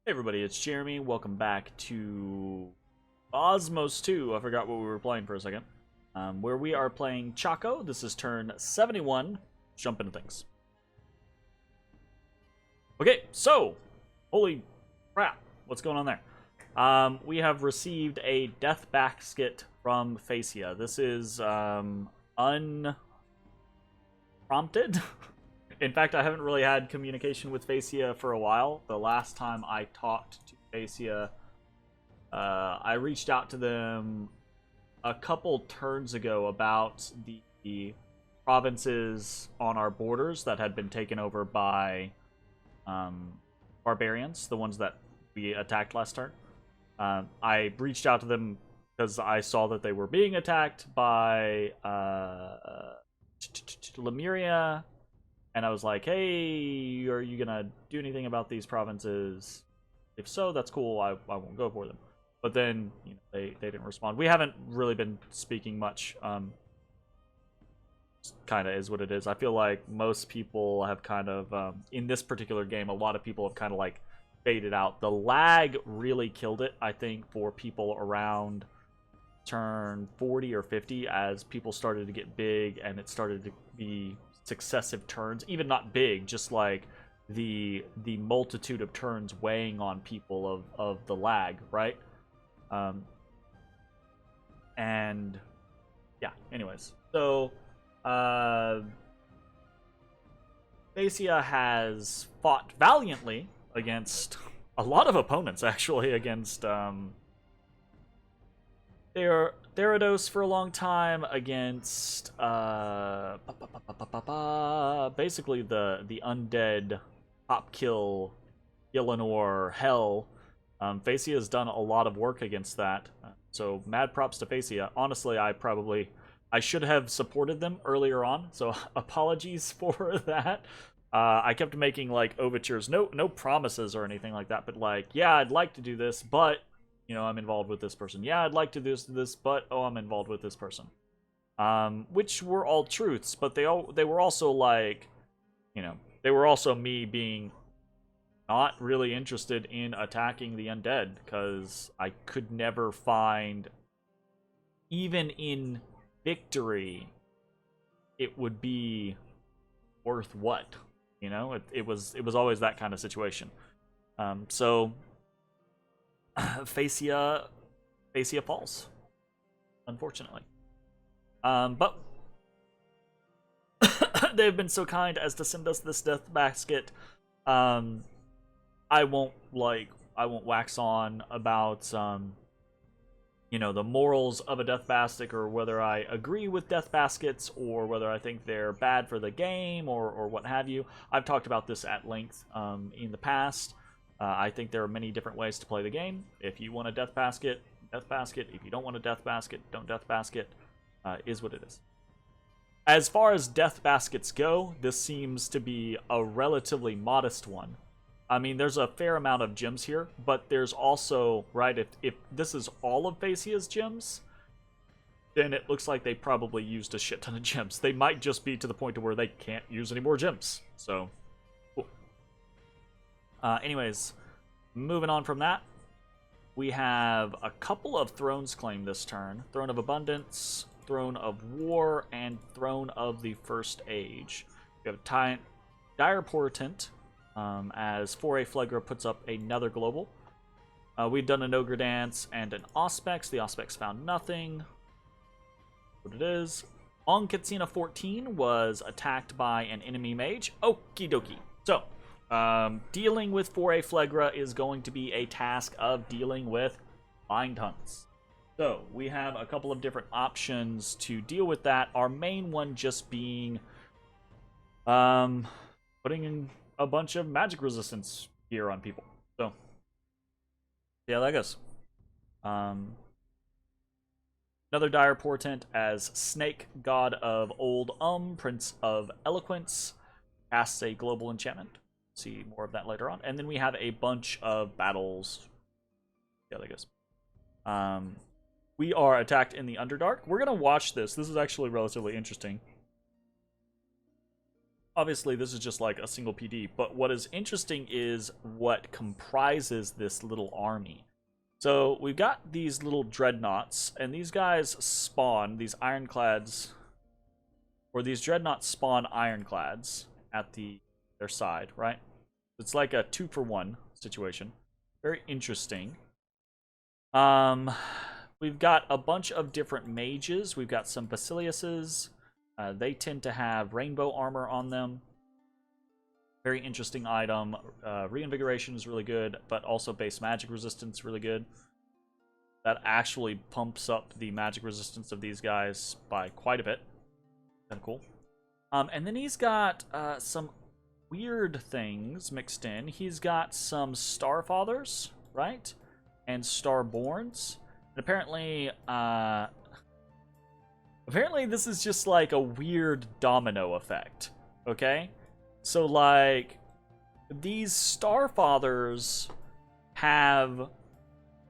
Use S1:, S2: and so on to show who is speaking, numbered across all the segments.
S1: Hey everybody, it's Jeremy. Welcome back to Bozmos2. I forgot what we were playing for a second. Where we are playing Chaco. This is turn 71. Jump into things. Okay, so, holy crap, what's going on there? We have received a death basket from Facia. This is unprompted. In fact, I haven't really had communication with Facia for a while. The last time I talked to Facia, I reached out to them a couple turns ago about the provinces on our borders that had been taken over by barbarians, the ones that we attacked last turn. I reached out to them because I saw that they were being attacked by Lemuria. And I was like, hey, are you going to do anything about these provinces? If so, that's cool. I won't go for them. But then, you know, they didn't respond. We haven't really been speaking much. Kind of is what it is. I feel like most people have kind of, in this particular game, a lot of people have kind of like faded out. The lag really killed it, I think, for people around turn 40 or 50 as people started to get big and it started to be successive turns, even not big, just like the multitude of turns weighing on people of the lag, right? And yeah, anyways, so Facia has fought valiantly against a lot of opponents, actually, against Therados for a long time, against basically the undead top kill Gillenor hell. Facia has done a lot of work against that, so mad props to Facia. Honestly, I should have supported them earlier on, so apologies for that. I kept making like overtures, no promises or anything like that, but like, yeah, I'd like to do this, but you know, I'm involved with this person. Yeah, I'd like to do this, but oh, I'm involved with this person. Which were all truths, but they were also like, you know, they were also me being not really interested in attacking the undead because I could never find, even in victory, it would be worth what, you know. It was always that kind of situation. So. Facia falls, unfortunately. But they've been so kind as to send us this death basket. I won't wax on about you know, the morals of a death basket, or whether I agree with death baskets, or whether I think they're bad for the game, or what have you. I've talked about this at length in the past. I think there are many different ways to play the game. If you want a death basket, death basket. If you don't want a death basket, don't death basket. Is what it is. As far as death baskets go, this seems to be a relatively modest one. I mean, there's a fair amount of gems here, but there's also, right, if this is all of Facia's gems, then it looks like they probably used a shit ton of gems. They might just be to the point to where they can't use any more gems. So, cool. Anyways, moving on from that, we have a couple of thrones claimed this turn. Throne of Abundance, Throne of War, and Throne of the First Age. We have a Dire Portent, as Foray Phlegra puts up another global. We've done an Ogre Dance and an Auspex. The Auspex found nothing. What it is. On Katsina 14 was attacked by an enemy mage. Okie dokie. So, dealing with Foray Phlegra is going to be a task of dealing with Mind Hunts. So, we have a couple of different options to deal with that. Our main one just being putting in a bunch of magic resistance here on people. So, yeah, that goes. Another Dire Portent as Snake, God of Old Prince of Eloquence, casts a global enchantment. See more of that later on. And then we have a bunch of battles. Yeah, that goes. We are attacked in the Underdark. We're going to watch this. This is actually relatively interesting. Obviously, this is just like a single PD, but what is interesting is what comprises this little army. So we've got these little dreadnoughts, and these guys spawn, these ironclads, or these dreadnoughts spawn ironclads at their side, right? It's like a 2-for-1 situation. Very interesting. We've got a bunch of different mages. We've got some Basiliuses. They tend to have rainbow armor on them. Very interesting item. Reinvigoration is really good, but also base magic resistance really good. That actually pumps up the magic resistance of these guys by quite a bit. Kind of cool. And then he's got some weird things mixed in. He's got some Starfathers, right? And Starborns. And apparently, this is just like a weird domino effect, okay? So, like, these Starfathers have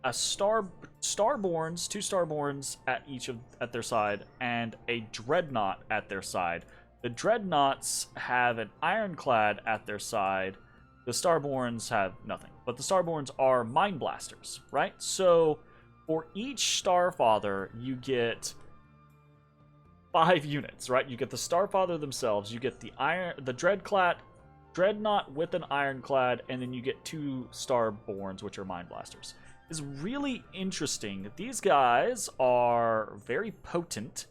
S1: a Starborns, 2 Starborns at their side, and a Dreadnought at their side. The Dreadnoughts have an Ironclad at their side. The Starborns have nothing. But the Starborns are Mind Blasters, right? So, for each Starfather, you get 5 units, right? You get the Starfather themselves, you get the Dreadnought with an Ironclad, and then you get 2 Starborns, which are Mind Blasters. It's really interesting. These guys are very potent,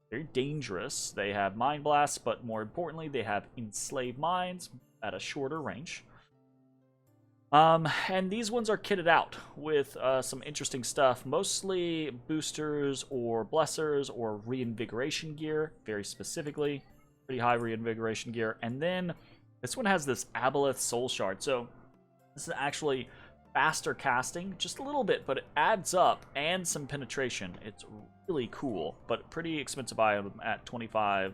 S1: very dangerous. They have Mind Blasts, but more importantly, they have Enslaved Minds at a shorter range. And these ones are kitted out with some interesting stuff, mostly boosters or blessers or reinvigoration gear, very specifically, pretty high reinvigoration gear. And then this one has this Aboleth Soul Shard, so this is actually faster casting, just a little bit, but it adds up, and some penetration. It's really cool, but pretty expensive item at 25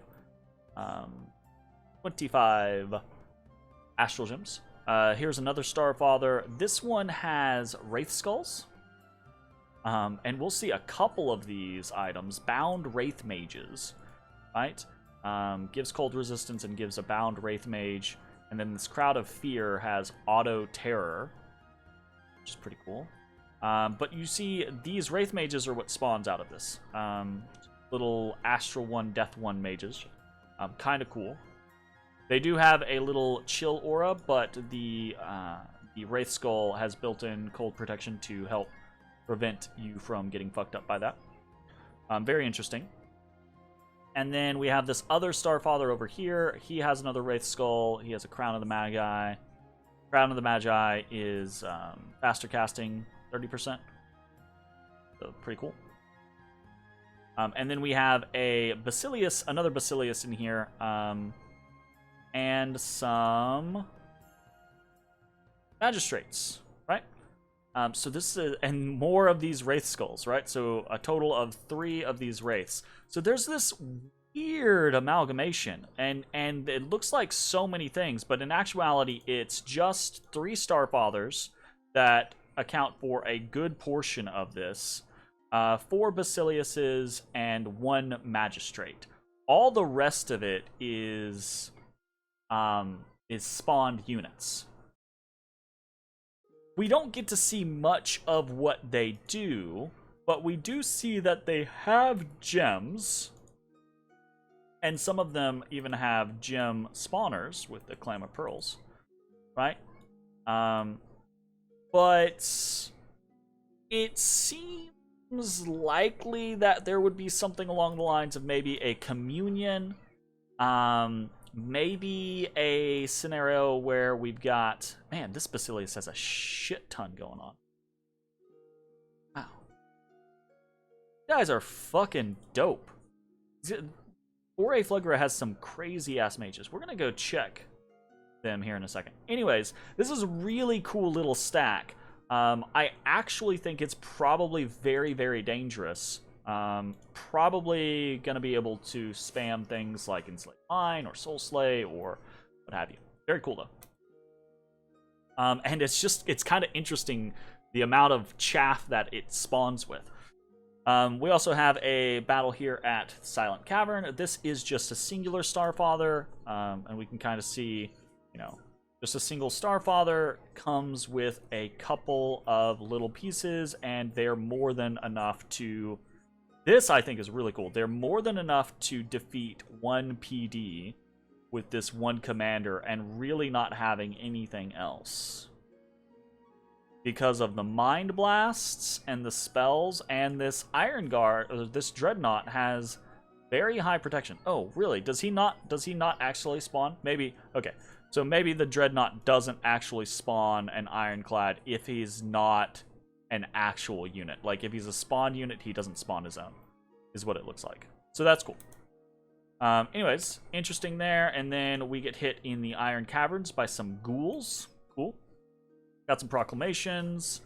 S1: Astral Gems. Here's another Starfather. This one has Wraith Skulls. And we'll see a couple of these items. Bound Wraith Mages, right? Gives cold resistance and gives a Bound Wraith Mage. And then this Crowd of Fear has Auto Terror, which is pretty cool. But you see, these Wraith Mages are what spawns out of this. Little Astral 1, Death 1 mages. Kind of cool. They do have a little chill aura, but the Wraith Skull has built-in cold protection to help prevent you from getting fucked up by that. Very interesting. And then we have this other Starfather over here. He has another Wraith Skull. He has a Crown of the Magi. Crown of the Magi is faster casting, 30%. So pretty cool. And then we have a Basilius, another Basilius in here. And some Magistrates, right? So this is, and more of these Wraith Skulls, right? So a total of 3 of these Wraiths. So there's this weird amalgamation, and it looks like so many things, but in actuality, it's just 3 Starfathers that account for a good portion of this, 4 Basiliuses, and 1 Magistrate. All the rest of it is spawned units. We don't get to see much of what they do, but we do see that they have gems, and some of them even have gem spawners with the Clam of Pearls, right? But it seems likely that there would be something along the lines of maybe a communion, maybe a scenario where we've got... Man, this Basilius has a shit ton going on. Wow. You guys are fucking dope. 4A Flugra has some crazy-ass mages. We're gonna go check them here in a second. Anyways, this is a really cool little stack. I actually think it's probably very, very dangerous. Probably gonna be able to spam things like Enslaved Mind or Soul Slay or what have you. Very cool though. And it's kind of interesting the amount of chaff that it spawns with. We also have a battle here at Silent Cavern. This is just a singular Starfather, and we can kind of see, you know, just a single Starfather comes with a couple of little pieces, and they're more than enough to... This, I think, is really cool. They're more than enough to defeat one PD with this one commander and really not having anything else. Because of the Mind Blasts and the spells, and this Iron Guard, or this Dreadnought has very high protection. Oh, really? Does he not actually spawn? Maybe, okay. So maybe the Dreadnought doesn't actually spawn an Ironclad if he's not an actual unit. Like, if he's a spawn unit, he doesn't spawn his own, is what it looks like. So that's cool. Anyways, interesting there. And then we get hit in the Iron Caverns by some ghouls. Cool. Got some proclamations.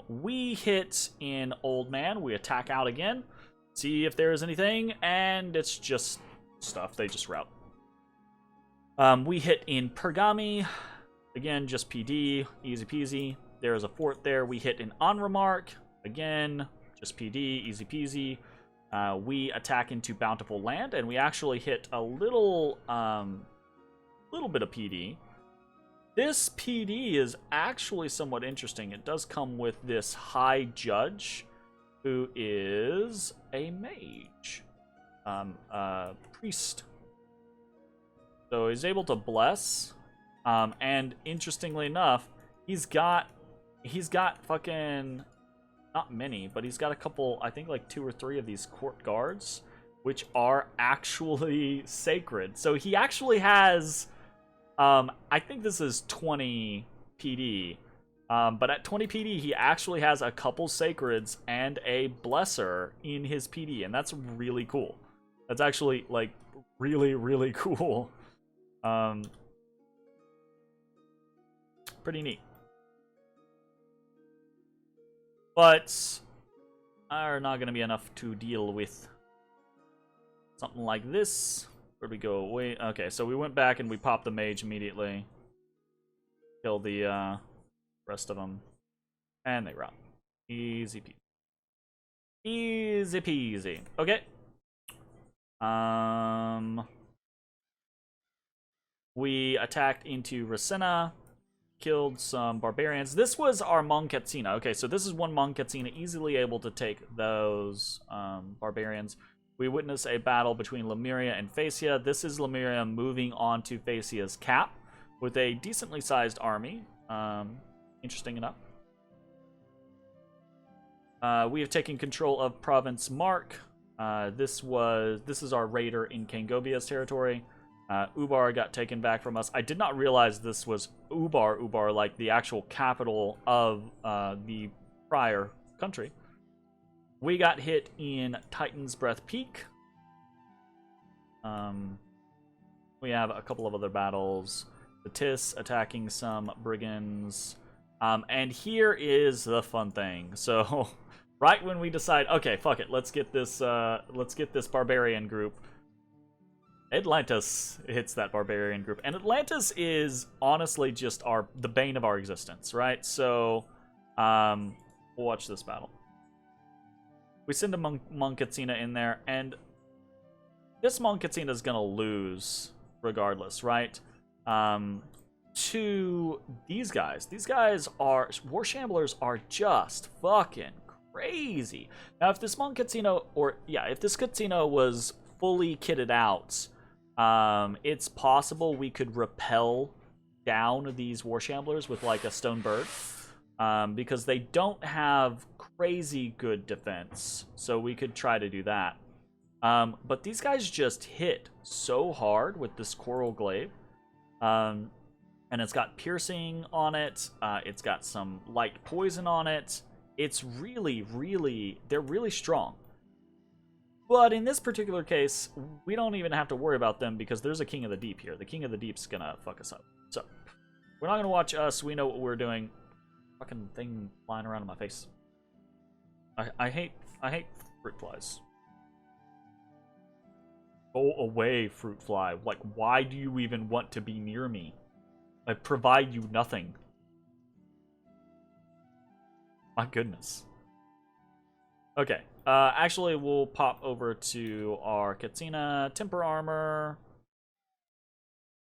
S1: We hit in Old Man. We attack out again. See if there is anything. And it's just stuff. They just route. We hit in Pergami. Again, just PD. Easy peasy. There is a fort there. We hit in Onremark. Again, just PD. Easy peasy. We attack into Bountiful Land. And we actually hit a little bit of PD. This PD is actually somewhat interesting. It does come with this High Judge, who is a mage, priest. So he's able to bless, and interestingly enough, he's got fucking, not many, but he's got a couple, I think like 2 or 3 of these court guards, which are actually sacred. So he actually has... I think this is 20 PD, but at 20 PD, he actually has a couple Sacreds and a Blesser in his PD, and that's really cool. That's actually, like, really, really cool. Pretty neat. But are not going to be enough to deal with something like this. Where'd we go? Wait, okay, so we went back and we popped the mage immediately. Killed the rest of them. And they run. Easy peasy. Easy peasy. Okay. We attacked into Rasenna. Killed some barbarians. This was our Monketsina. Okay, so this is one Monketsina easily able to take those barbarians. We witness a battle between Lemuria and Phasia. This is Lemuria moving on to Phasia's cap with a decently sized army. Interesting enough. We have taken control of Province Mark. This is our raider in Kangobia's territory. Ubar got taken back from us. I did not realize this was Ubar, like the actual capital of the prior country. We got hit in Titan's Breath Peak. We have a couple of other battles. The Tis attacking some brigands. And here is the fun thing. So, right when we decide, okay, fuck it, let's get this barbarian group. Atlantis hits that barbarian group. And Atlantis is honestly just the bane of our existence, right? So, we'll watch this battle. We send a Monketsina in there, and this Monketsina is gonna lose regardless, right? To these guys. These guys are... War Shamblers are just fucking crazy. Now, if this Monketsina, if this Ketsina was fully kitted out, it's possible we could repel down these War Shamblers with, like, a Stone Bird. Because they don't have crazy good defense, so we could try to do that. But these guys just hit so hard with this Coral Glaive. And it's got piercing on it. It's got some light poison on it. It's really, really... They're really strong. But in this particular case, we don't even have to worry about them because there's a King of the Deep here. The King of the Deep's gonna fuck us up. So, we're not gonna watch us. We know what we're doing. Fucking thing flying around in my face. I hate fruit flies. Go away, fruit fly. Like, why do you even want to be near me? I provide you nothing. My goodness. Okay. Actually, we'll pop over to our Katsina, Temper Armor,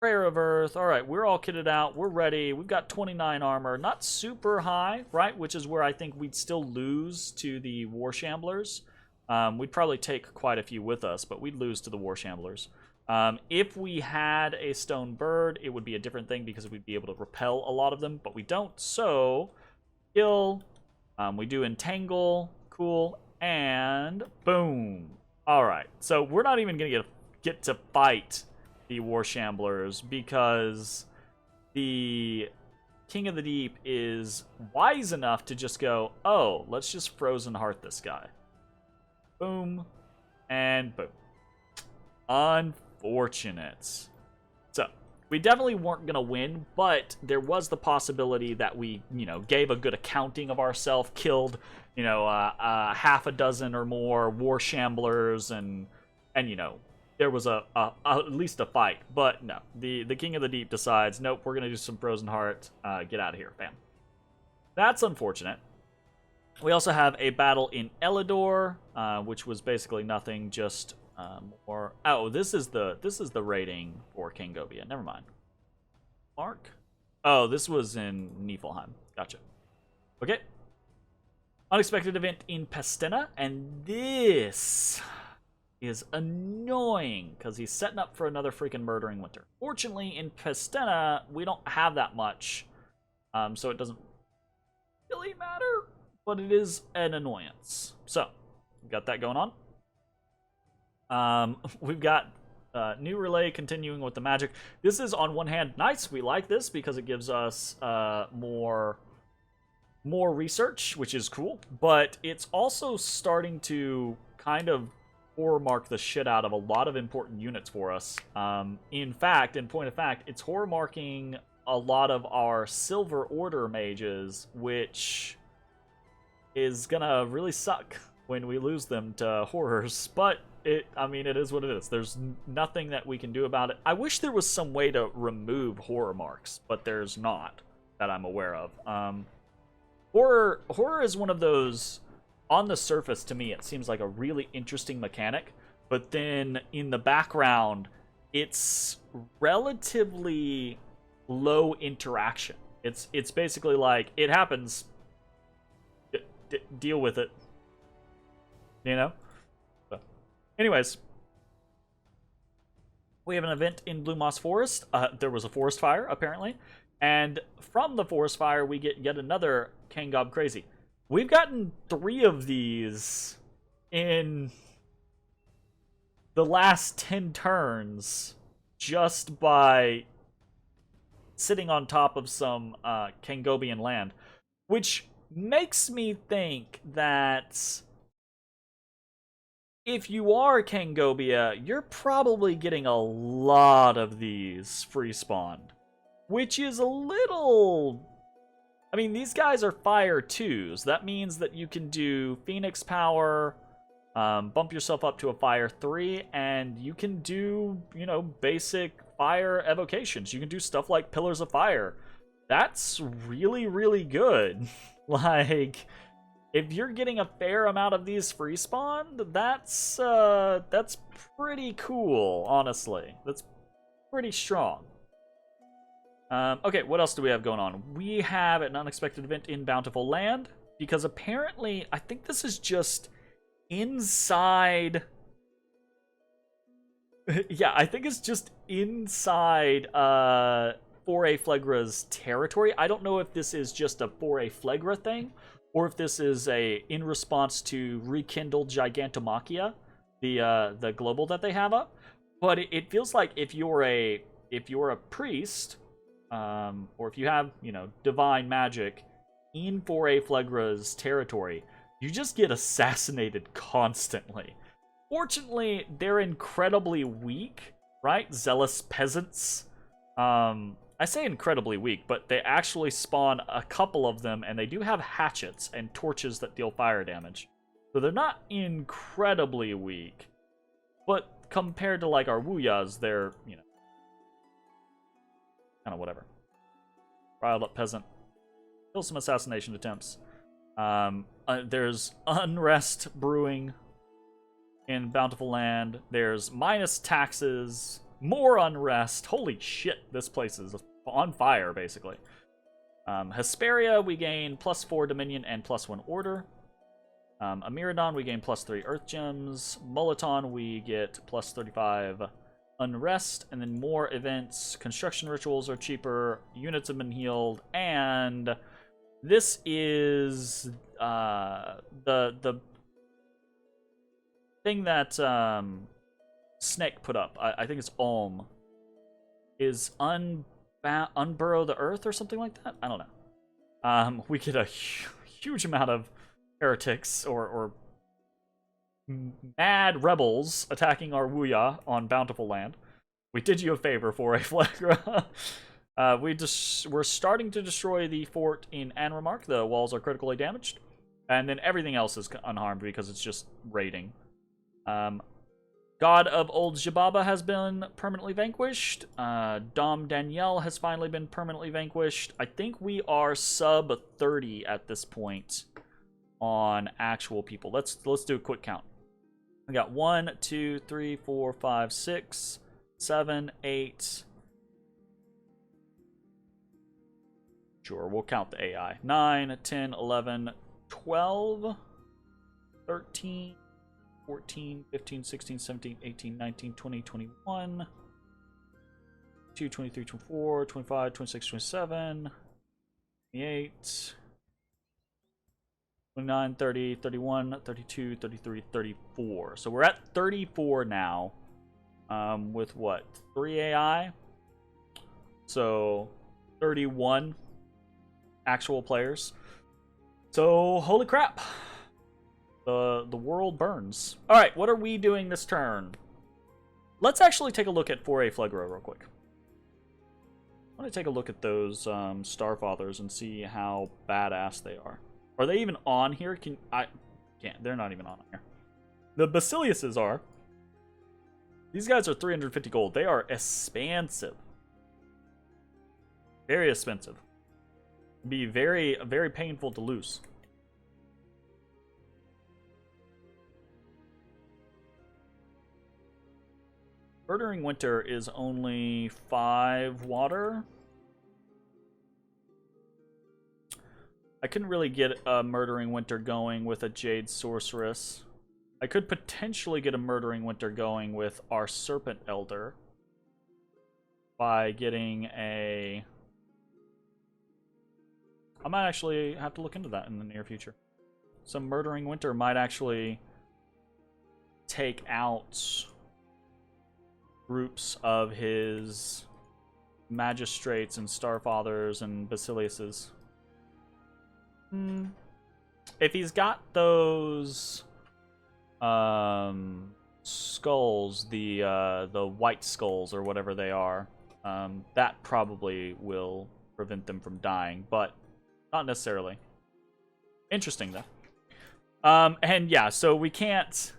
S1: Prayer of Earth. Alright, we're all kitted out. We're ready. We've got 29 armor. Not super high, right? Which is where I think we'd still lose to the War Shamblers. We'd probably take quite a few with us, but we'd lose to the War Shamblers. If we had a Stone Bird, it would be a different thing because we'd be able to repel a lot of them, but we don't. So, kill. We do Entangle. Cool. And boom. Alright, so we're not even going to get to fight the War Shamblers because the King of the Deep is wise enough to just go, oh, let's just Frozen Heart this guy. Boom. And boom. Unfortunate. So, we definitely weren't going to win, but there was the possibility that we, gave a good accounting of ourselves, killed, half a dozen or more War Shamblers, and there was at least a fight. But no, the King of the Deep decides, nope, we're going to do some Frozen Heart, get out of here, bam. That's unfortunate. We also have a battle in Elidor, which was basically nothing, just more. Oh, this is the rating for Kangobia. Never mind. Mark. Oh, this was in Niflheim. Gotcha. Okay. Unexpected event in Pestina, and this is annoying because he's setting up for another freaking murdering winter. Fortunately, in Pestina, we don't have that much, so it doesn't really matter. But it is an annoyance. So, we've got that going on. We've got new relay continuing with the magic. This is, on one hand, nice. We like this because it gives us more research, which is cool. But it's also starting to kind of horror mark the shit out of a lot of important units for us. In point of fact, it's horror marking a lot of our Silver Order mages, which is gonna really suck when we lose them to horrors, but it is what it is. There's nothing that we can do about it. I wish there was some way to remove horror marks, but there's not that I'm aware of. Horror is one of those, on the surface, to me, it seems like a really interesting mechanic, but then in the background, it's relatively low interaction. It's basically like, it happens, deal with it, So, anyways, we have an event in Blue Moss Forest. There was a forest fire, apparently, and from the forest fire, we get yet another Kangob Crazy. We've gotten 3 of these in the last 10 turns just by sitting on top of some Kangobian land, which makes me think that if you are Kangobia, you're probably getting a lot of these free spawned, which is a little... I mean, these guys are fire 2s. That means that you can do Phoenix Power, bump yourself up to a fire 3, and you can do, basic fire evocations. You can do stuff like Pillars of Fire. That's really, really good. Like, if you're getting a fair amount of these free spawned, that's pretty cool, honestly. That's pretty strong. Okay, what else do we have going on? We have an unexpected event in Bountiful Land, because apparently, I think this is just inside... yeah, I think it's just inside, Foray Phlegra's territory. I don't know if this is just a Foray Phlegra thing, or if this is in response to Rekindled Gigantomachia, the global that they have up. But it feels like if you're a priest, or if you have, divine magic in Foray Phlegra's territory, you just get assassinated constantly. Fortunately, they're incredibly weak, right? Zealous peasants. I say incredibly weak, but they actually spawn a couple of them, and they do have hatchets and torches that deal fire damage. So they're not incredibly weak, but compared to, like, our Wuyas, they're, kind of whatever. Riled up peasant. Kill some assassination attempts. There's unrest brewing in Bountiful Land. There's minus taxes, more unrest. Holy shit, this place is on fire, basically. Hesperia, we gain +4 Dominion and +1 Order. Amiradon, we gain +3 Earth Gems. Mulaton, we get +35 Unrest, and then more events. Construction rituals are cheaper. Units have been healed, and this is the thing that Snake put up. I think it's Ulm. Is unburrow the earth or something like that? I don't know. We get a huge amount of heretics or mad rebels attacking our Wuya on Bountiful Land. We did you a favor for a Phlegra. We're starting to destroy the fort in Anramark. The walls are critically damaged. And then everything else is unharmed because it's just raiding. God of Old Jababa has been permanently vanquished. Dom Danielle has finally been permanently vanquished. I think we are sub 30 at this point on actual people. Let's do a quick count. We got 1, 2, 3, 4, 5, 6, 7, 8. Sure, we'll count the AI. 9, 10, 11, 12, 13, 14, 15, 16, 17, 18, 19, 20, 21, 22, 23, 24, 25, 26, 27, 28, 29, 30, 31, 32, 33, 34. So we're at 34 now, with what? 3 AI? So 31 actual players. So holy crap. The world burns. Alright, what are we doing this turn? Let's actually take a look at 4A Phlegra real quick. I want to take a look at those Starfathers and see how badass they are. Are they even on here? Can't. They're not even on here. The Basiliuses are. These guys are 350 gold. They are expensive. Very expensive. Be very, very painful to lose. Murdering Winter is only 5 water. I couldn't really get a Murdering Winter going with a Jade Sorceress. I could potentially get a Murdering Winter going with our Serpent Elder by getting a... I might actually have to look into that in the near future. Some Murdering Winter might actually take out groups of his Magistrates and Starfathers and Basiliuses. If he's got those skulls, the white skulls or whatever they are, that probably will prevent them from dying, but not necessarily. Interesting though. And yeah, so we can't.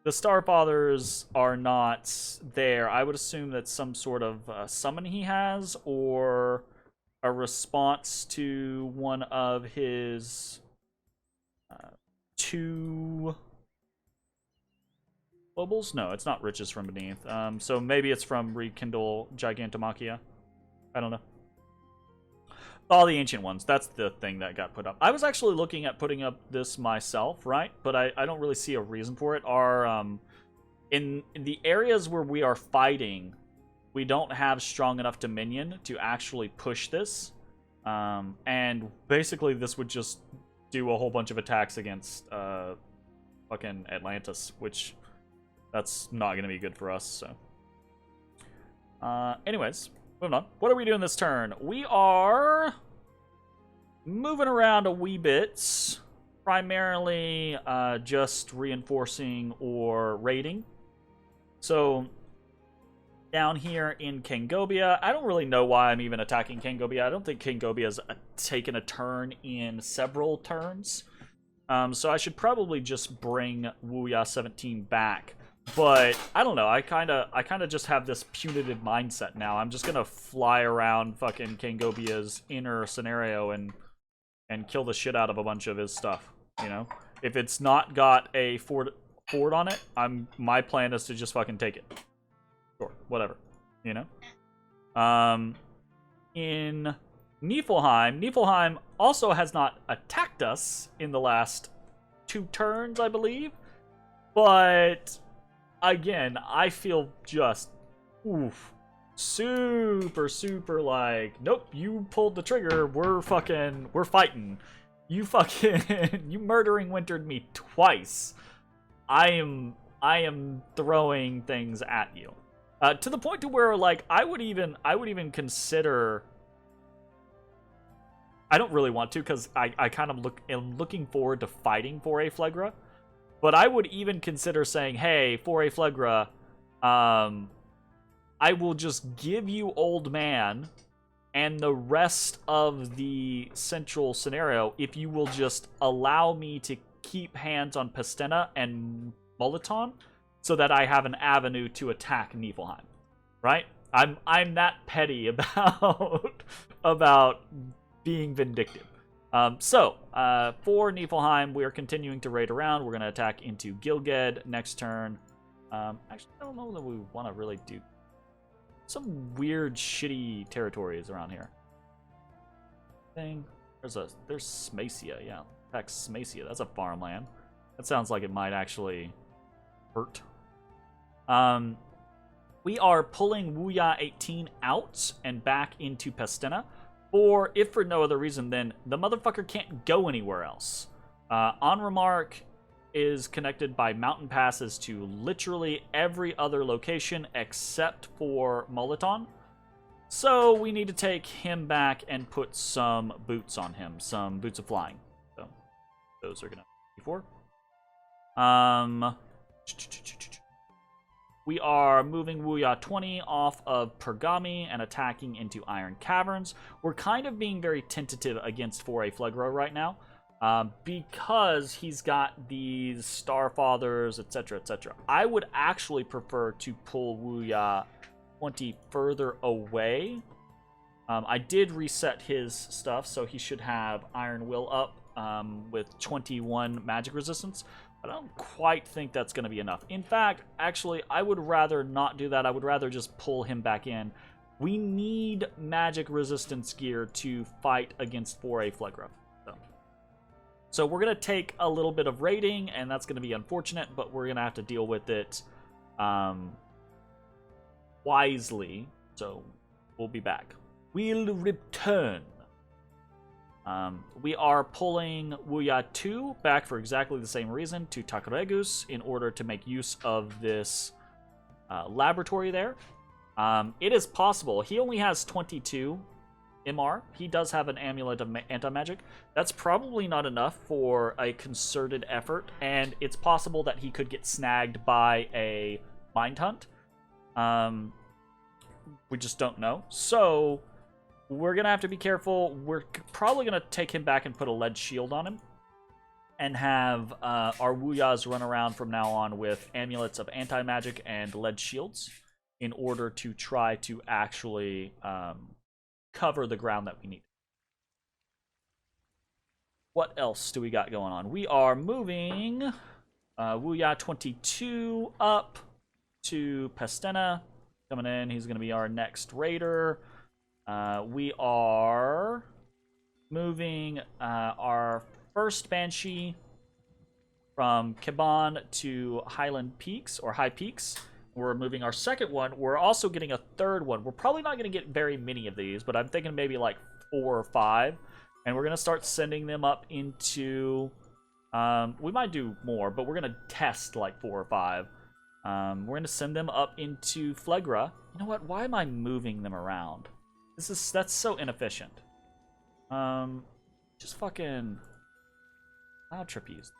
S1: The Starfathers are not there. I would assume that's some sort of summon he has, or a response to one of his 2 globals? No, it's not Riches from Beneath. So maybe it's from Rekindle Gigantomachia. I don't know. All the ancient ones. That's the thing that got put up. I was actually looking at putting up this myself, right? But I don't really see a reason for it. In the areas where we are fighting, we don't have strong enough Dominion to actually push this. And basically this would just do a whole bunch of attacks against fucking Atlantis, which that's not going to be good for us, so. Anyways, moving on. What are we doing this turn? We are moving around a wee bit. Primarily just reinforcing or raiding. So, down here in Kangobia, I don't really know why I'm even attacking Kangobia. I don't think Kangobia has taken a turn in several turns. So I should probably just bring Wuya 17 back. But I don't know. I kind of just have this punitive mindset now. I'm just gonna fly around fucking Kangobia's inner scenario and and kill the shit out of a bunch of his stuff, you know? If it's not got a fort on it, my plan is to just fucking take it. Sure, whatever, you know? In Niflheim also has not attacked us in the last 2 turns, I believe. But again, I feel just super like, nope, you pulled the trigger, we're fighting. You murdering wintered me twice. I am throwing things at you. To the point to where, like, I would even consider. I don't really want to, because I kind of am looking forward to fighting for a Phlegra. But I would even consider saying, hey, for a Phlegra, I will just give you Old Man and the rest of the central scenario if you will just allow me to keep hands on Pastena and Moliton, so that I have an avenue to attack Niflheim, right? I'm that petty about being vindictive. For Niflheim, we are continuing to raid around. We're going to attack into Gilged next turn. Actually, I don't know that we want to really do some weird, shitty territories around here. There's Smacia, yeah. Attack Smacia. That's a farmland. That sounds like it might actually hurt. We are pulling Wuya 18 out and back into Pastena. Or, if for no other reason, then the motherfucker can't go anywhere else. Onremark is connected by mountain passes to literally every other location except for Moliton. So we need to take him back and put some boots on him, some boots of flying. So those are gonna be 4. We are moving Wuya 20 off of Pergami and attacking into Iron Caverns. We're kind of being very tentative against Foray Phlegra right now, because he's got these Starfathers, etc., etc. I would actually prefer to pull Wuya 20 further away. I did reset his stuff, so he should have Iron Will up with 21 magic resistance. I don't quite think that's going to be enough. In fact, actually, I would rather not do that. I would rather just pull him back in. We need magic resistance gear to fight against Foray Phlegra. So we're going to take a little bit of raiding, and that's going to be unfortunate, but we're going to have to deal with it wisely. So we'll be back. We'll return. We are pulling Wuya 2 back for exactly the same reason to Takregus in order to make use of this laboratory there. It is possible. He only has 22 MR. He does have an amulet of anti-magic. That's probably not enough for a concerted effort, and it's possible that he could get snagged by a mind hunt. We just don't know. So we're going to have to be careful. We're probably going to take him back and put a lead shield on him and have our Wuyas run around from now on with amulets of anti-magic and lead shields in order to try to actually cover the ground that we need. What else do we got going on? We are moving Wuya 22 up to Pastena. Coming in, he's going to be our next raider. We are moving our first Banshee from Kiban to Highland Peaks, or High Peaks. We're moving our second one. We're also getting a third one. We're probably not going to get very many of these, but I'm thinking maybe like 4 or 5. And we're going to start sending them up into... we might do more, but we're going to test like 4 or 5. We're going to send them up into Phlegra. You know what? Why am I moving them around? That's so inefficient. Just fucking Cloud Trapeze.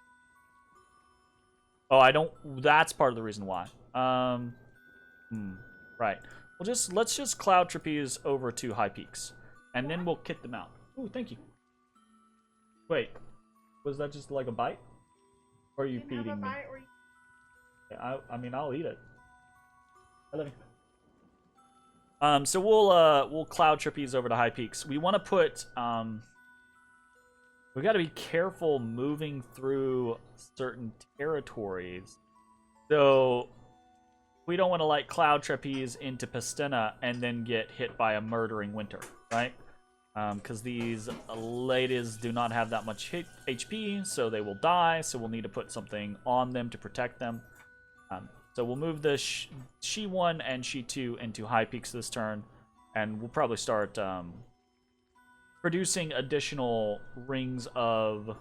S1: Oh, I don't. That's part of the reason why. Right. Let's just Cloud Trapeze over to High Peaks, and then we'll kick them out. Ooh, thank you. Wait, was that just like a bite? Or are you feeding me? Yeah, I mean, I'll eat it. I love you. So we'll Cloud Trapeze over to High Peaks. We want to put we got to be careful moving through certain territories. So we don't want to like cloud trapeze into Pastina and then get hit by a murdering winter, right? Because these ladies do not have that much HP, so they will die. So we'll need to put something on them to protect them. So we'll move the She 1 and She 2 into high peaks this turn, and we'll probably start producing additional rings of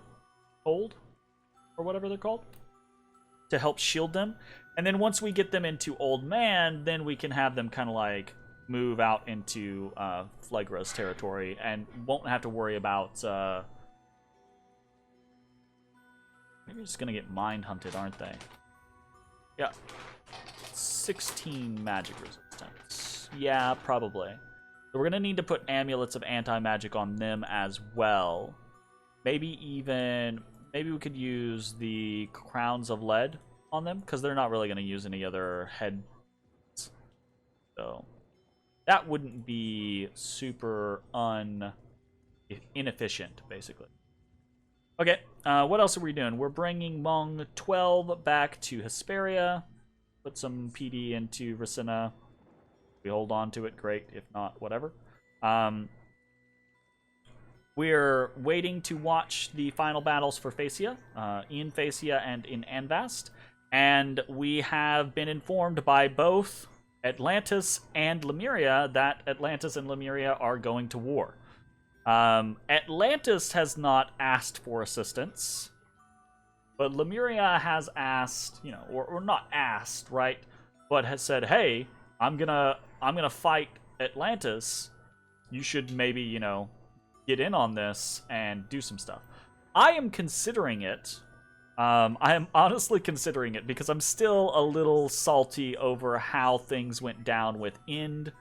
S1: cold, or whatever they're called, to help shield them. And then once we get them into Old Man, then we can have them kind of like move out into Phlegra's territory and won't have to worry about... Maybe just going to get mind hunted, aren't they? Yeah. 16 magic resistance. Yeah, probably. So we're going to need to put amulets of anti-magic on them as well. Maybe we could use the crowns of lead on them, because they're not really going to use any other heads. So that wouldn't be super inefficient, basically. Okay, what else are we doing? We're bringing Mong 12 back to Hesperia. Put some PD into Racina. We hold on to it, great. If not, whatever. We're waiting to watch the final battles for Phasia, in Phasia and in Anvast. And we have been informed by both Atlantis and Lemuria that Atlantis and Lemuria are going to war. Atlantis has not asked for assistance, but Lemuria has asked, you know, or not asked, right? But has said, hey, I'm gonna fight Atlantis. You should maybe, you know, get in on this and do some stuff. I am considering it. I am honestly considering it because I'm still a little salty over how things went down with Ind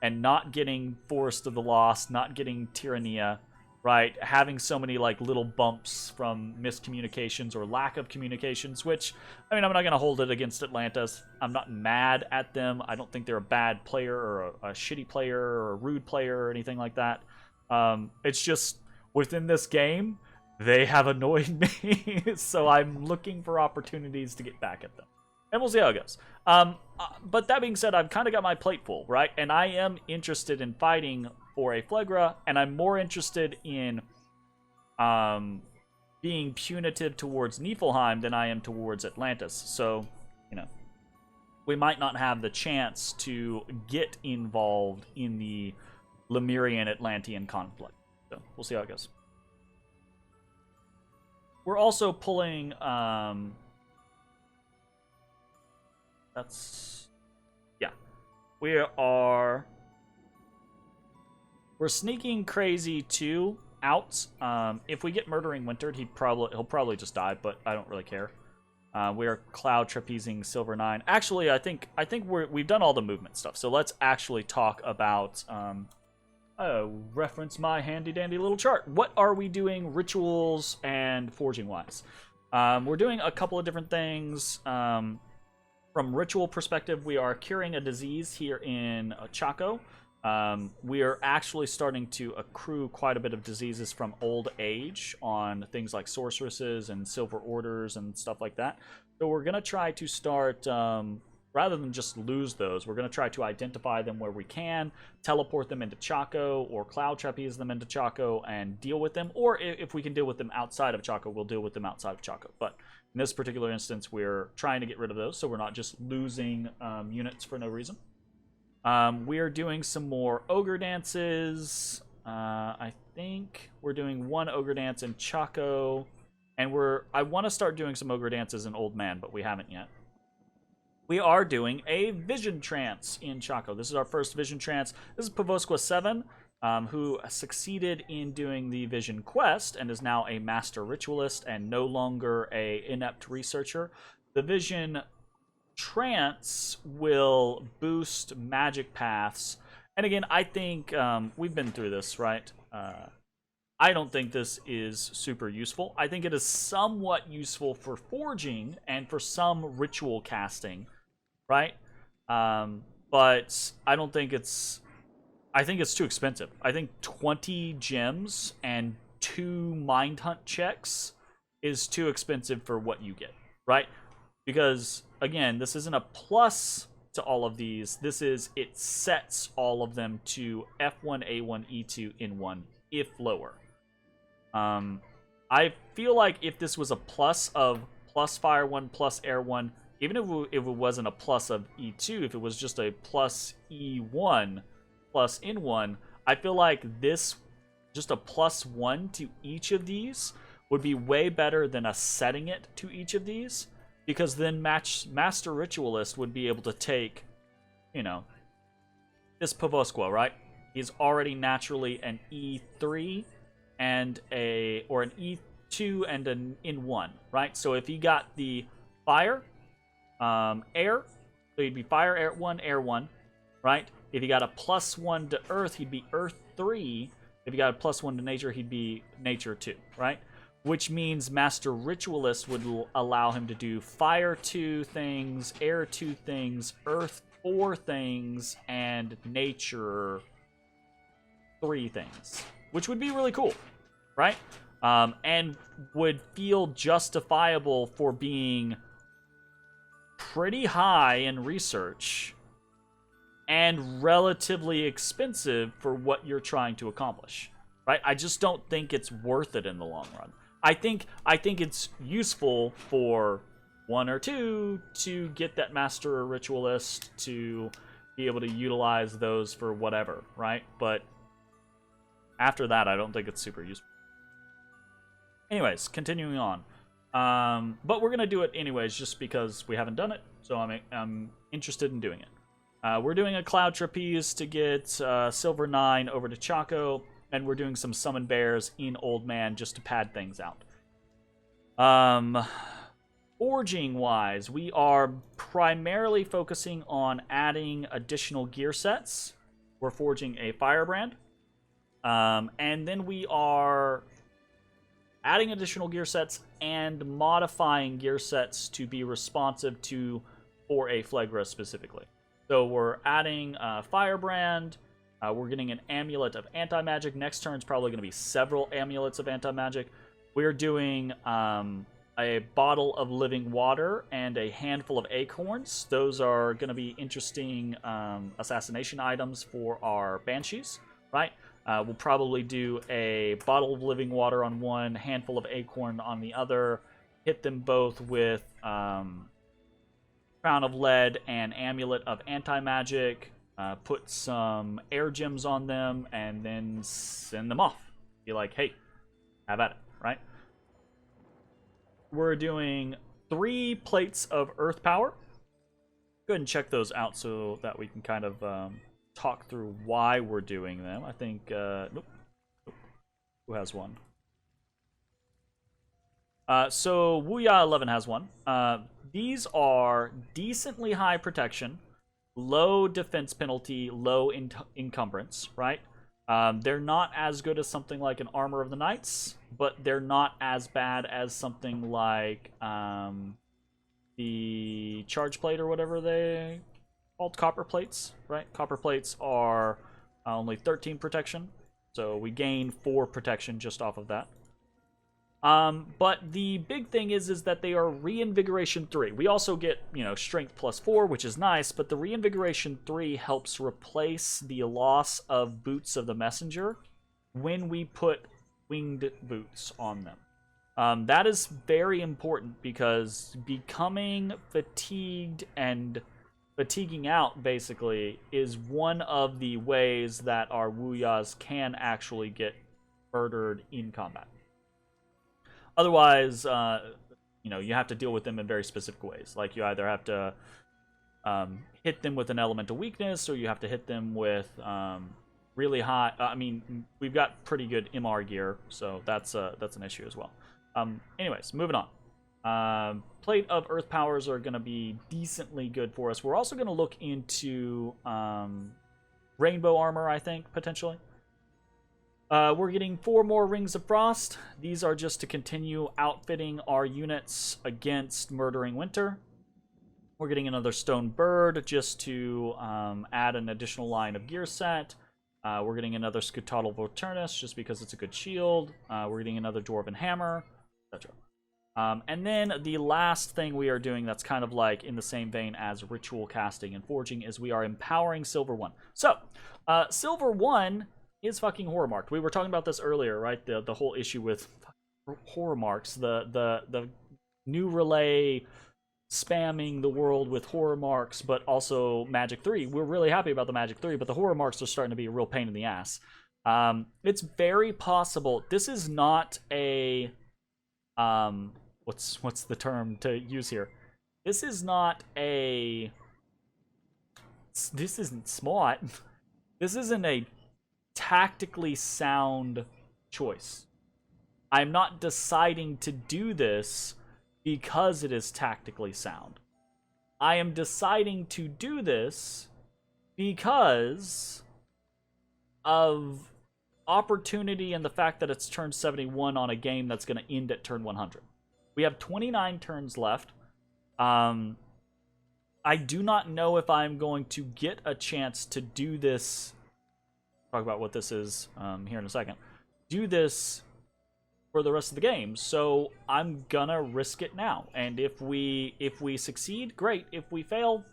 S1: and not getting Forest of the Lost, not getting Tyrannia, right? Having so many like little bumps from miscommunications or lack of communications, which, I mean, I'm not going to hold it against Atlantis. I'm not mad at them. I don't think they're a bad player or a shitty player or a rude player or anything like that. It's just within this game, they have annoyed me, so I'm looking for opportunities to get back at them. And we'll see how it goes. But that being said, I've kind of got my plate full, right? And I am interested in fighting for a Phlegra, and I'm more interested in being punitive towards Niflheim than I am towards Atlantis. So, you know, we might not have the chance to get involved in the Lemurian-Atlantean conflict. So, we'll see how it goes. We're also pulling, we're sneaking Crazy 2 out. If we get Murdering Wintered, he'll probably just die, but I don't really care. We're Cloud Trapezing Silver 9. Actually, I think we've done all the movement stuff, so let's actually talk about, reference my handy-dandy little chart. What are we doing rituals and forging-wise? We're doing a couple of different things. From ritual perspective, we are curing a disease here in Chaco. We are actually starting to accrue quite a bit of diseases from old age on things like sorceresses and silver orders and stuff like that. So we're going to try to start... rather than just lose those, we're going to try to identify them where we can, teleport them into Chaco, or cloud trapeze them into Chaco and deal with them. Or if we can deal with them outside of Chaco, we'll deal with them outside of Chaco. But in this particular instance, we're trying to get rid of those, so we're not just losing units for no reason. We are doing some more ogre dances. I think we're doing one ogre dance in Chaco, and I want to start doing some ogre dances in Old Man, but we haven't yet. We are doing a Vision Trance in Chaco. This is our first Vision Trance. This is Bozmos2, who succeeded in doing the Vision Quest and is now a Master Ritualist and no longer a inept researcher. The Vision Trance will boost magic paths. And again, I think we've been through this, right? I don't think this is super useful. I think it is somewhat useful for forging and for some ritual casting, right? But I don't think it's... I think it's too expensive. I think 20 gems and 2 Mind Hunt checks is too expensive for what you get, right? Because, again, this isn't a plus to all of these. This is, it sets all of them to F1, A1, E2, N1, if lower. I feel like if this was a plus of plus Fire 1, plus Air 1, even if it wasn't a plus of E2, if it was just a plus E1, plus N1, I feel like this, just a plus 1 to each of these, would be way better than us setting it to each of these, because then Master Ritualist would be able to take, you know, this Pavosqua, right? He's already naturally an E3 and or an E2 and an N1, right? So if he got the fire, air, so he'd be fire, air 1, air 1, right? If he got a plus 1 to earth, he'd be earth 3. If he got a plus 1 to nature, he'd be nature 2, right? Which means Master Ritualist would allow him to do fire 2 things, air 2 things, earth 4 things, and nature 3 things. Which would be really cool, right? And would feel justifiable for being pretty high in research and relatively expensive for what you're trying to accomplish, right? I just don't think it's worth it in the long run. I think it's useful for 1 or 2 to get that Master Ritualist to be able to utilize those for whatever, right? But after that, I don't think it's super useful. Anyways, continuing on. But we're gonna do it anyways, just because we haven't done it, so I'm interested in doing it. We're doing a Cloud Trapeze to get Silver 9 over to Chaco, and we're doing some Summon Bears in Old Man just to pad things out. Forging-wise, we are primarily focusing on adding additional gear sets. We're forging a Firebrand. And then we are adding additional gear sets and modifying gear sets to be responsive to for a Phlegra specifically. So we're adding Firebrand. We're getting an Amulet of Anti-Magic. Next turn's probably going to be several Amulets of Anti-Magic. We're doing a Bottle of Living Water and a handful of Acorns. Those are going to be interesting assassination items for our Banshees, right? We'll probably do a Bottle of Living Water on one, handful of Acorn on the other, hit them both with Crown of Lead and Amulet of Anti-Magic, put some air gems on them, and then send them off. Be like, hey, have at it, right? We're doing 3 plates of Earth Power. Go ahead and check those out so that we can kind of talk through why we're doing them. I think, nope. Who has one? So Wuya 11 has one. These are decently high protection, low defense penalty, low encumbrance, right? They're not as good as something like an Armor of the Knights, but they're not as bad as something like the Charge Plate or whatever they called, Copper Plates, right? Copper Plates are only 13 protection, so we gain 4 protection just off of that. But the big thing is that they are Reinvigoration 3. We also get, Strength +4, which is nice, but the Reinvigoration 3 helps replace the loss of Boots of the Messenger when we put winged boots on them. That is very important because becoming fatigued and fatiguing out, basically, is one of the ways that our Wuyas can actually get murdered in combat. Otherwise, you have to deal with them in very specific ways. Like, you either have to hit them with an elemental weakness, or you have to hit them with really high... we've got pretty good MR gear, so that's an issue as well. Anyways, moving on. Plate of Earth Powers are going to be decently good for us. We're also going to look into Rainbow Armor, I think, potentially. We're getting 4 more Rings of Frost. These are just to continue outfitting our units against Murdering Winter. We're getting another Stone Bird just to add an additional line of gear set. We're getting another Scutadal Volturnus just because it's a good shield. We're getting another Dwarven Hammer, etc. And then the last thing we are doing that's kind of like in the same vein as ritual casting and forging is we are empowering Silver 1. So, Silver 1 is fucking horror marked. We were talking about this earlier, right? The whole issue with horror marks, the new relay spamming the world with horror marks, but also Magic 3. We're really happy about the Magic 3, but the horror marks are starting to be a real pain in the ass. It's very possible. This is not a... what's the term to use here? This is not a... This isn't smart. This isn't a tactically sound choice. I'm not deciding to do this because it is tactically sound. I am deciding to do this because of opportunity and the fact that it's turn 71 on a game that's going to end at turn 100. We have 29 turns left. I do not know if I'm going to get a chance to do this. Talk about what this is here in a second. Do this for the rest of the game, so I'm gonna risk it now. And if we succeed, great. If we fail,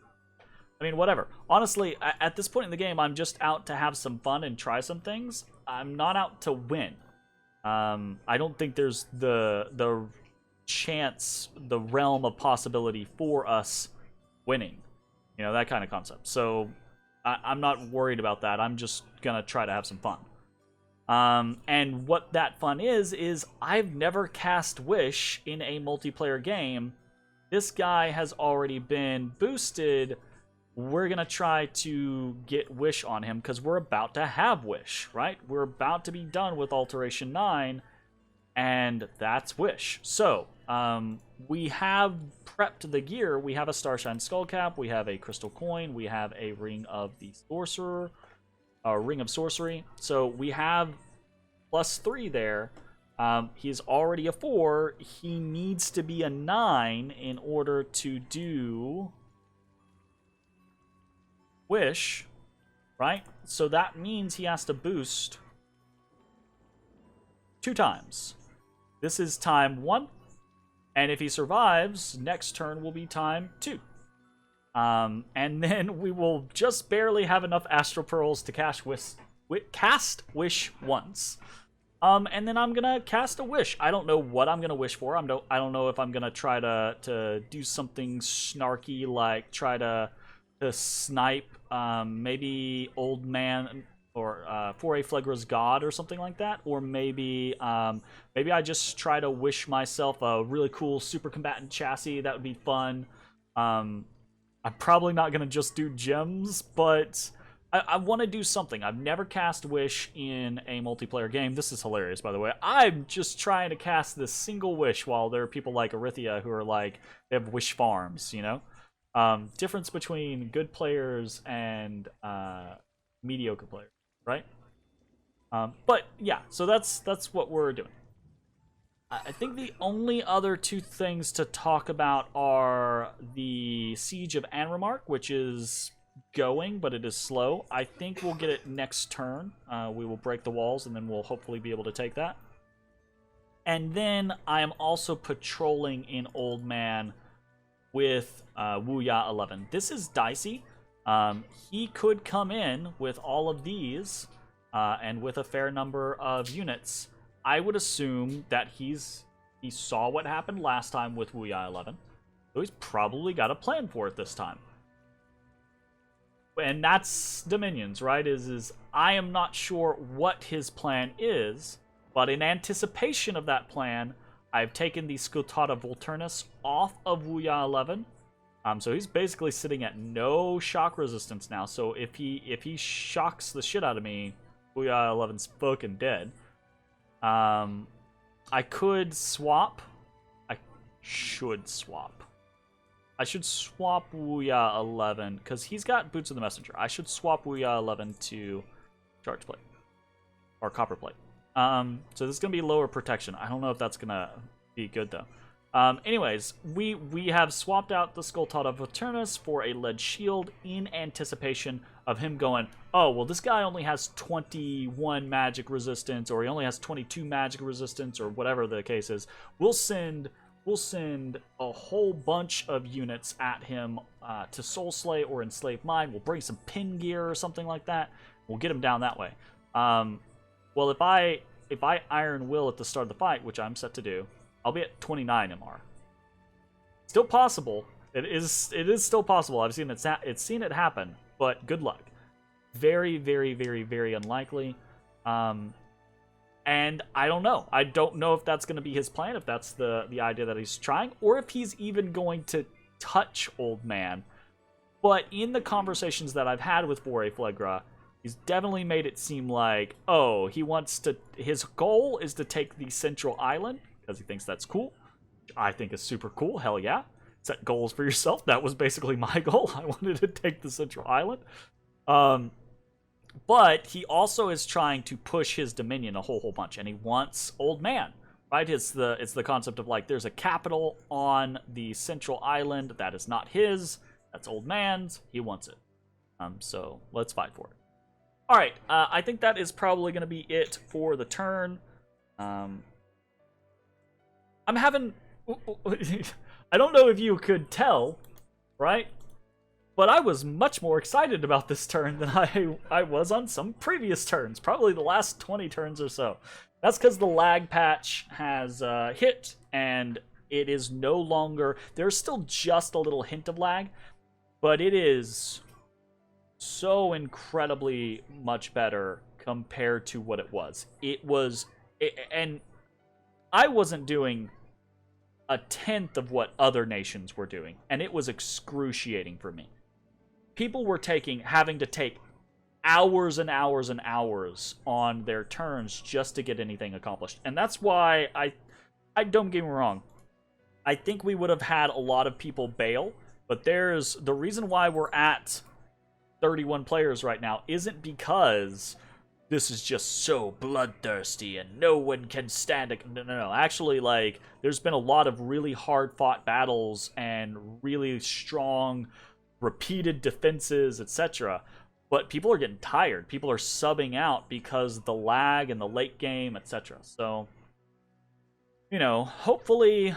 S1: I mean, whatever. Honestly, at this point in the game, I'm just out to have some fun and try some things. I'm not out to win. I don't think there's the chance, the realm of possibility for us winning. You know, that kind of concept. So I'm not worried about that. I'm just gonna try to have some fun. And what that fun is I've never cast Wish in a multiplayer game. This guy has already been boosted. We're gonna try to get Wish on him because we're about to have Wish, right? We're about to be done with Alteration 9, and that's Wish. So, we have prepped the gear. We have a Starshine Skullcap, we have a Crystal Coin, we have a Ring of the Sorcerer, a Ring of Sorcery. So we have +3 there. He's already a 4. He needs to be a 9 in order to do Wish, right? So that means he has to boost 2 times. This is time 1, and if he survives, next turn will be time 2. And then we will just barely have enough Astral Pearls to cast Wish once. And then I'm gonna cast a Wish. I don't know what I'm gonna wish for. I don't know if I'm gonna try to do something snarky, like try to snipe maybe Old Man or Foray Flegra's God or something like that, or maybe I just try to wish myself a really cool super combatant chassis. That would be fun. I'm probably not gonna just do gems, but I want to do something. I've never cast Wish in a multiplayer game. This is hilarious, by the way. I'm just trying to cast this single Wish while there are people like Arithia who are like, they have Wish farms, you know? Difference between good players and mediocre players, right? But yeah, so that's what we're doing. I think the only other 2 things to talk about are the Siege of Anramark, which is going, but it is slow. I think we'll get it next turn. We will break the walls, and then we'll hopefully be able to take that. And then I am also patrolling in Old Man with Wuya 11. This is dicey. He could come in with all of these, and with a fair number of units. I would assume that he saw what happened last time with Wuya 11, so he's probably got a plan for it this time. And that's Dominions, right? Is I am not sure what his plan is, but in anticipation of that plan, I've taken the Scutadal Volturnus off of Wuya 11. So he's basically sitting at no shock resistance now. So if he shocks the shit out of me, Wuya 11's fucking dead. I could swap. I should swap. I should swap Wuya 11, because he's got Boots of the Messenger. I should swap Wuya 11 to Charge Plate. Or Copper Plate. So this is going to be lower protection. I don't know if that's going to be good, though. Anyways, we have swapped out the Skulltod of Eternus for a lead shield in anticipation of him going, oh, well, this guy only has 21 magic resistance, or he only has 22 magic resistance, or whatever the case is. We'll send a whole bunch of units at him to Soul Slay or Enslave Mind. We'll bring some pin gear or something like that. We'll get him down that way. Well, if I Iron Will at the start of the fight, which I'm set to do, I'll be at 29 MR. Still possible. It is still possible. I've seen seen it happen, but good luck. Very, very, very, very unlikely. And I don't know. I don't know if that's going to be his plan, if that's the idea that he's trying, or if he's even going to touch Old Man. But in the conversations that I've had with Bore Flegra, he's definitely made it seem like, oh, his goal is to take the central island, because he thinks that's cool, which I think is super cool. Hell yeah. Set goals for yourself. That was basically my goal. I wanted to take the central island. But he also is trying to push his dominion a whole bunch, and he wants Old Man, right? It's the concept of, like, there's a capital on the central island that is not his. That's Old Man's. He wants it. So let's fight for it. All right. I think that is probably going to be it for the turn. I'm having... I don't know if you could tell, right? But I was much more excited about this turn than I was on some previous turns. Probably the last 20 turns or so. That's because the lag patch has hit, and it is no longer... There's still just a little hint of lag, but it is so incredibly much better compared to what it was. And I wasn't doing a tenth of what other nations were doing, and it was excruciating for me. People were having to take hours and hours and hours on their turns just to get anything accomplished. And that's why I don't get me wrong, I think we would have had a lot of people bail, but there's the reason why we're at 31 players right now isn't because this is just so bloodthirsty and no one can stand it. No. Actually, like, there's been a lot of really hard-fought battles and really strong, repeated defenses, etc. But people are getting tired. People are subbing out because of the lag and the late game, etc. So, you know, hopefully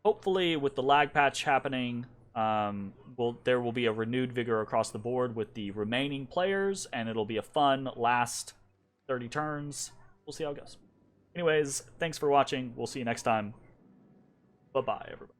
S1: with the lag patch happening, there will be a renewed vigor across the board with the remaining players, and it'll be a fun last 30 turns. We'll see how it goes. Anyways, thanks for watching. We'll see you next time. Bye-bye, everybody.